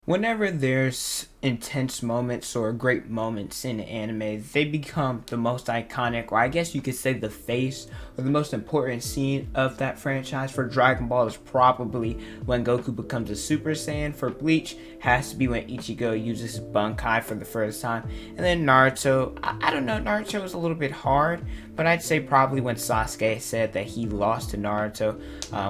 Whenever there's intense moments or great moments in anime, they become the most iconic, or I guess you could say the face or the most important scene of that franchise. For Dragon Ball is probably when Goku becomes a Super Saiyan. For Bleach, has to be when Ichigo uses his Bankai for the first time. And then Naruto, I don't know, Naruto was a little bit hard, but I'd say probably when Sasuke said that he lost to Naruto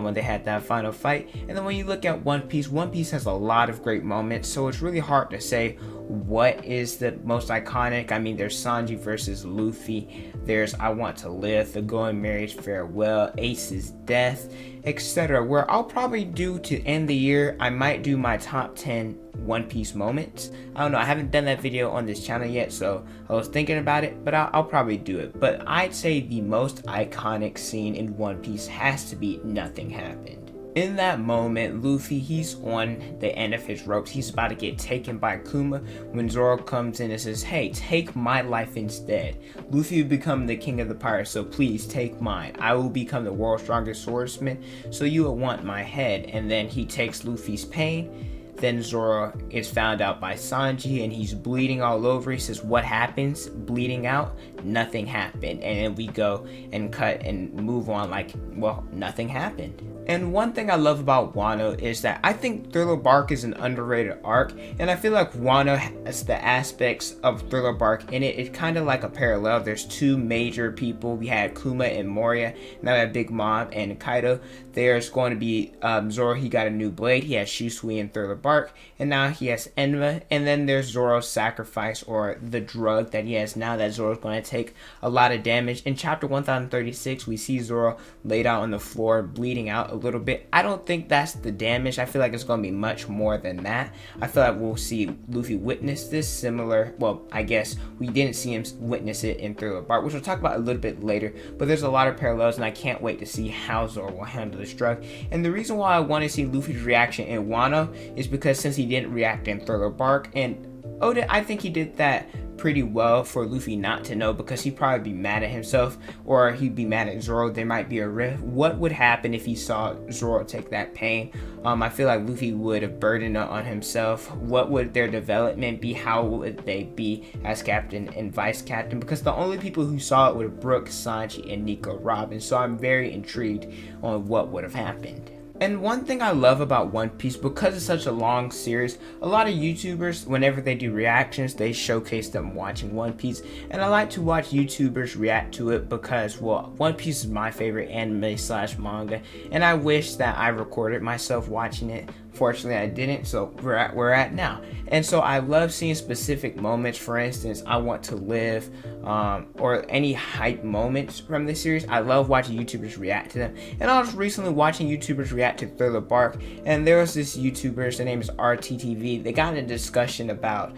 when they had that final fight. And then when you look at One Piece has a lot of great moments, so it's really hard to say what is the most iconic. I mean, there's Sanji versus Luffy, there's I Want to Live, the Going Marriage Farewell, Ace's death, etc. Where I'll probably do to end the year, I might do my top 10 One Piece moments. I don't know, I haven't done that video on this channel yet, so I was thinking about it, but I'll probably do it. But I'd say the most iconic scene in One Piece has to be Nothing Happened. In that moment, Luffy, he's on the end of his ropes. He's about to get taken by Kuma when Zoro comes in and says, "Hey, take my life instead. Luffy will become the king of the pirates, so please take mine. I will become the world's strongest swordsman, so you will want my head." And then he takes Luffy's pain. Then Zoro is found out by Sanji and he's bleeding all over. He says, "What happens? Bleeding out? Nothing happened." And then we go and cut and move on like, well, nothing happened. And one thing I love about Wano is that I think Thriller Bark is an underrated arc, and I feel like Wano has the aspects of Thriller Bark in it. It's kind of like a parallel. There's two major people. We had Kuma and Moria. Now we have Big Mom and Kaido. There's going to be Zoro. He got a new blade. He has Shisui and Thriller Bark, and now he has Enma. And then there's Zoro's sacrifice, or the drug that he has now that Zoro's going to take a lot of damage. In chapter 1036, we see Zoro laid out on the floor, bleeding out a little bit. I don't think that's the damage. I feel like it's going to be much more than that. I feel like we'll see Luffy witness this similar, well, I guess we didn't see him witness it in Thriller Bark, which we'll talk about a little bit later, but there's a lot of parallels and I can't wait to see how Zoro will handle this drug. And the reason why I want to see Luffy's reaction in Wano is because since he didn't react in Thriller Bark, and Oda, I think he did that pretty well for Luffy not to know, because he'd probably be mad at himself, or he'd be mad at Zoro. There might be a rift. What would happen if he saw Zoro take that pain? I feel like Luffy would have burdened it on himself. What would their development be? How would they be as captain and vice captain? Because the only people who saw it were Brook, Sanji, and Nico Robin. So I'm very intrigued on what would have happened. And one thing I love about One Piece, because it's such a long series, a lot of YouTubers, whenever they do reactions, they showcase them watching One Piece. And I like to watch YouTubers react to it because, well, One Piece is my favorite anime slash manga. And I wish that I recorded myself watching it. Fortunately, I didn't, so we're at now. And so I love seeing specific moments. For instance, I Want to Live, or any hype moments from this series. I love watching YouTubers react to them. And I was recently watching YouTubers react to Thriller Bark, and there was this YouTuber, his name is RTTV. They got in a discussion about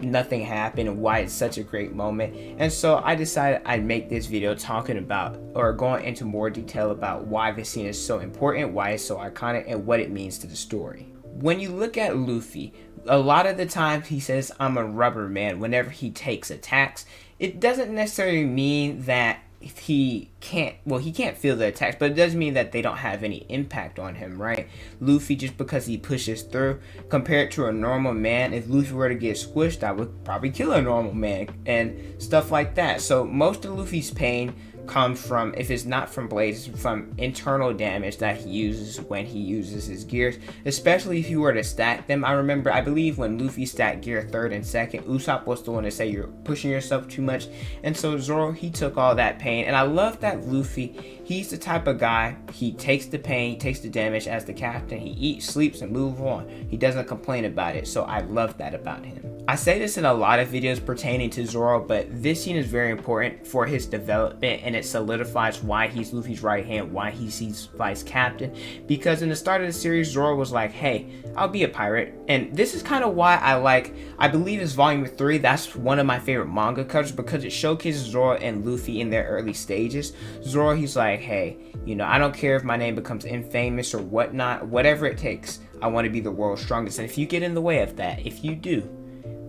Nothing Happened and why it's such a great moment. And so I decided I'd make this video talking about, or going into more detail about, why this scene is so important, why it's so iconic, and what it means to the story. When you look at Luffy, a lot of the times he says, "I'm a rubber man," whenever he takes attacks. It doesn't necessarily mean that he can't feel the attacks, but it does mean that they don't have any impact on him, right? Luffy, just because he pushes through, compared to a normal man, if Luffy were to get squished, that would probably kill a normal man, and stuff like that. So most of Luffy's pain comes from, if it's not from blades, from internal damage that he uses when he uses his gears, especially if you were to stack them. I believe when Luffy stacked gear 3rd and 2nd, Usopp was the one to say you're pushing yourself too much, and so Zoro, he took all that pain. And I love that Luffy, he's the type of guy, he takes the pain, he takes the damage as the captain, he eats, sleeps, and moves on. He doesn't complain about it, so I love that about him. I say this in a lot of videos pertaining to Zoro, but this scene is very important for his development, and it solidifies why he's Luffy's right hand, why he's vice captain. Because in the start of the series, Zoro was like, "Hey, I'll be a pirate." And this is kind of why I believe it's volume 3, that's one of my favorite manga covers, because it showcases Zoro and Luffy in their early stages. Zoro, he's like, "Hey, I don't care if my name becomes infamous or whatnot, whatever it takes, I want to be the world's strongest. And if you get in the way of that, if you do,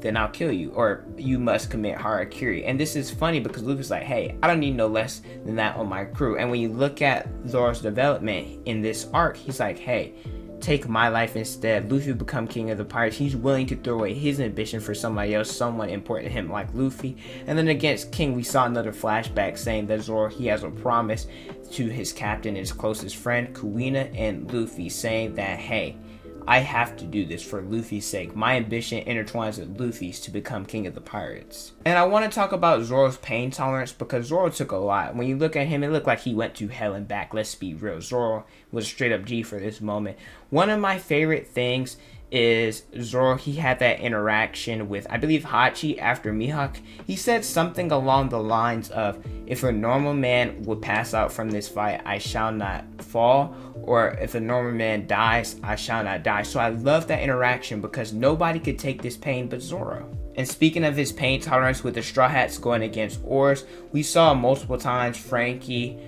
then I'll kill you, or you must commit harakiri." And this is funny because Luffy's like, "Hey, I don't need no less than that on my crew." And when you look at Zoro's development in this arc, he's like, "Hey, take my life instead. Luffy become king of the pirates. He's willing to throw away his ambition for somebody else, someone important to him like Luffy. And then against King, we saw another flashback saying that Zoro, he has a promise to his captain, his closest friend, Kuina, and Luffy, saying that, hey, I have to do this for Luffy's sake. My ambition intertwines with Luffy's to become king of the pirates. And I want to talk about Zoro's pain tolerance, because Zoro took a lot. When you look at him, it looked like he went to hell and back. Let's be real. Zoro was straight up G for this moment. One of my favorite things is Zoro, he had that interaction with, I believe, Hachi after Mihawk. He said something along the lines of, if a normal man would pass out from this fight, I shall not fall, or if a normal man dies, I shall not die. So I love that interaction because nobody could take this pain but Zoro. And speaking of his pain tolerance with the Straw Hats going against Oars, we saw multiple times Frankie,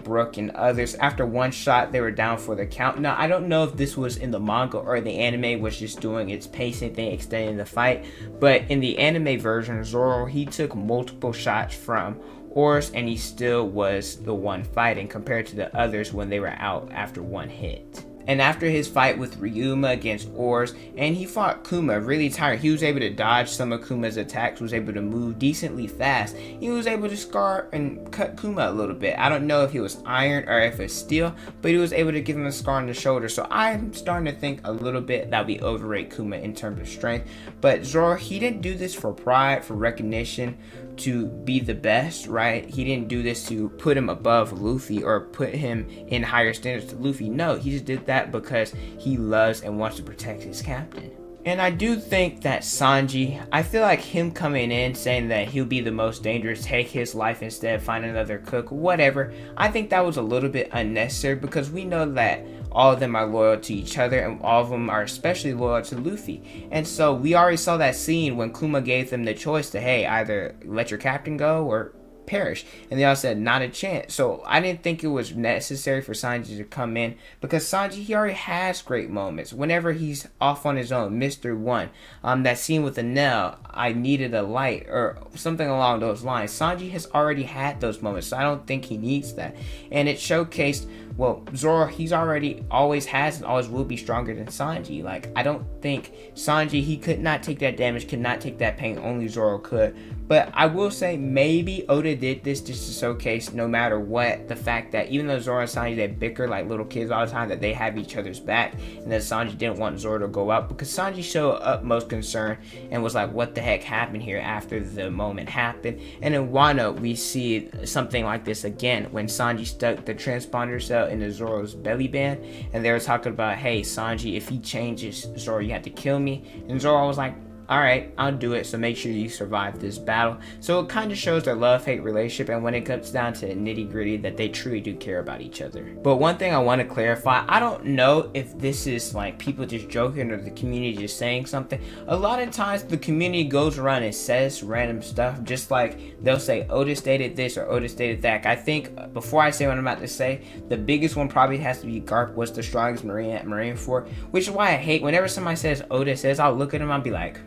Brook, and others, after one shot, they were down for the count. Now, I don't know if this was in the manga or the anime was just doing its pacing thing, extending the fight. But in the anime version, Zoro, he took multiple shots from Oars, and he still was the one fighting compared to the others when they were out after one hit. And after his fight with Ryuma against Oars, and he fought Kuma really tired, he was able to dodge some of Kuma's attacks, was able to move decently fast. He was able to scar and cut Kuma a little bit. I don't know if he was iron or if it's steel, but he was able to give him a scar on the shoulder. So I'm starting to think a little bit that we overrate Kuma in terms of strength. But Zoro, he didn't do this for pride, for recognition, to be the best, right? He didn't do this to put him above Luffy or put him in higher standards to Luffy. No, he just did that because he loves and wants to protect his captain. And I do think that Sanji, I feel like him coming in saying that he'll be the most dangerous, take his life instead, find another cook, whatever, I think that was a little bit unnecessary because we know that all of them are loyal to each other and all of them are especially loyal to Luffy. And so we already saw that scene when Kuma gave them the choice to, hey, either let your captain go or perish, and they all said not a chance. So I didn't think it was necessary for Sanji to come in because Sanji, he already has great moments whenever he's off on his own. Mr. One, that scene with Enel, I needed a light, or something along those lines. Sanji has already had those moments, so I don't think he needs that. And it showcased, well, Zoro, he's already always has and always will be stronger than Sanji. Like, I don't think Sanji, he could not take that damage, could not take that pain, only Zoro could. But I will say maybe Oda did this just to showcase, no matter what, the fact that even though Zoro and Sanji, they bicker like little kids all the time, that they have each other's back, and that Sanji didn't want Zoro to go out because Sanji showed utmost concern and was like, what the heck happened here after the moment happened. And in Wano, we see something like this again when Sanji stuck the transponder cell into Zoro's belly band, and they were talking about, hey, Sanji, if he changes, Zoro, you have to kill me. And Zoro was like, alright, I'll do it, so make sure you survive this battle. So it kind of shows their love-hate relationship, and when it comes down to nitty-gritty, that they truly do care about each other. But one thing I want to clarify, I don't know if this is like people just joking or the community just saying something. A lot of times the community goes around and says random stuff, just like they'll say Oda stated this or Oda stated that. I think before I say what I'm about to say, the biggest one probably has to be Garp was the strongest Marine at Marineford, which is why I hate whenever somebody says Oda says, I'll look at him, I'll be like,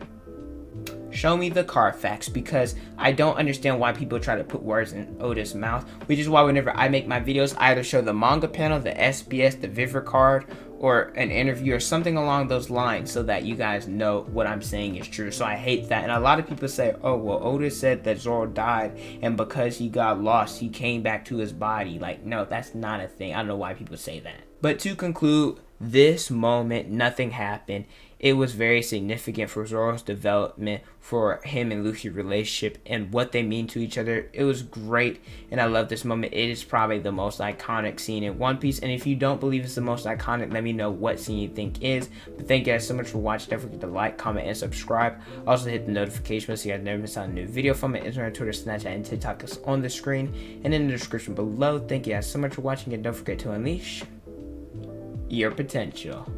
show me the Carfax, because I don't understand why people try to put words in Oda's mouth, which is why whenever I make my videos, I either show the manga panel, the SBS, the Viver card, or an interview or something along those lines so that you guys know what I'm saying is true. So I hate that. And a lot of people say, oh, well, Oda said that Zoro died and because he got lost, he came back to his body. Like, no, that's not a thing. I don't know why people say that. But to conclude, this moment, nothing happened. It was very significant for Zoro's development, for him and Luffy's relationship and what they mean to each other. It was great, and I love this moment. It is probably the most iconic scene in One Piece, and if you don't believe it's the most iconic, let me know what scene you think is. But thank you guys so much for watching. Don't forget to like, comment, and subscribe. Also hit the notification bell so you guys never miss out on a new video from my Instagram, Twitter, Snapchat, and TikTok is on the screen and in the description below. Thank you guys so much for watching, and don't forget to unleash your potential.